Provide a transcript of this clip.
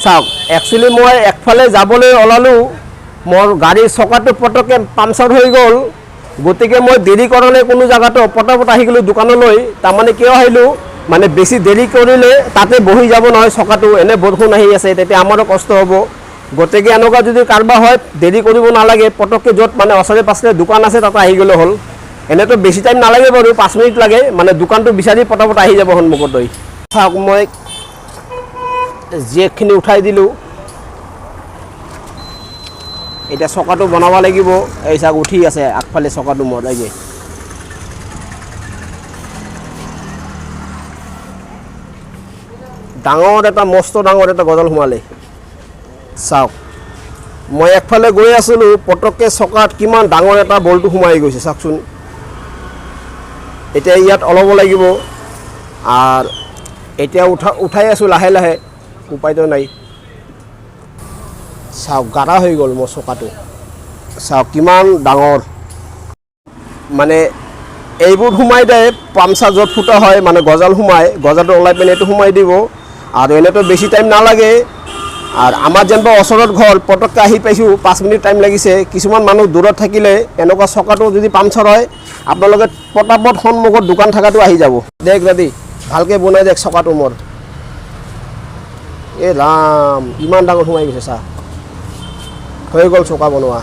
চাওক একচুৱেলি মই একফালে যাবলৈ ওলালোঁ মোৰ গাড়ীৰ চকাটো পটককৈ পামচাৰ হৈ গ'ল গতিকে মই দেৰি কৰালে কোনো জেগাতো পটাপট আহি গ'লোঁ দোকানলৈ তাৰমানে কিয় আহিলোঁ মানে বেছি দেৰি কৰিলে তাতে বহি যাব নহয় চকাটো এনে বৰষুণ আহি আছে তেতিয়া আমাৰো কষ্ট হ'ব গতিকে এনেকুৱা যদি কাৰোবাৰ হয় দেৰি কৰিব নালাগে পটককৈ য'ত মানে ওচৰে পাছৰে দোকান আছে তাতে আহি গ'লে হ'ল এনেতো বেছি টাইম নালাগে বাৰু 5 মিনিট লাগে মানে দোকানটো বিচাৰি পটাপট আহি যাব সন্মুখলৈ চাওক মই জেকখিনি উঠাই দিলোঁ এতিয়া চকাটো বনাব লাগিব এই চাওক উঠি আছে আগফালে চকাটো মোৰ এই যে ডাঙৰ এটা মস্ত ডাঙৰ এটা গজাল সোমালে চাওক মই একফালে গৈ আছিলোঁ পটককৈ চকাত কিমান ডাঙৰ এটা বলটো সোমাই গৈছে চাওকচোন এতিয়া ইয়াত ওলাব লাগিব আৰু এতিয়া উঠাই আছোঁ লাহে লাহে উপায়তো নাই চাওক গাঢ়া হৈ গ'ল মোৰ চকাটো চাওক কিমান ডাঙৰ মানে এইবোৰ সোমাই দিয়ে পামচাৰ য'ত ফুটা হয় মানে গজাল সোমাই গজালটো ওলাই পিনে এইটো সোমাই দিব আৰু এনেতো বেছি টাইম নালাগে আৰু আমাৰ যেনিবা ওচৰত ঘৰ পটককৈ আহি পাইছোঁ 5 মিনিট টাইম লাগিছে কিছুমান মানুহ দূৰত থাকিলে এনেকুৱা চকাটো যদি পামচাৰ হয় আপোনালোকে পটাপট সন্মুখত দোকান থকাটো আহি যাব দেখ দাদী ভালকৈ বনাই দেখ চকাটো মোৰ এই ৰাম ইমান ডাঙৰ সোমাই গৈছে চা হৈ গ'ল চকা বনোৱা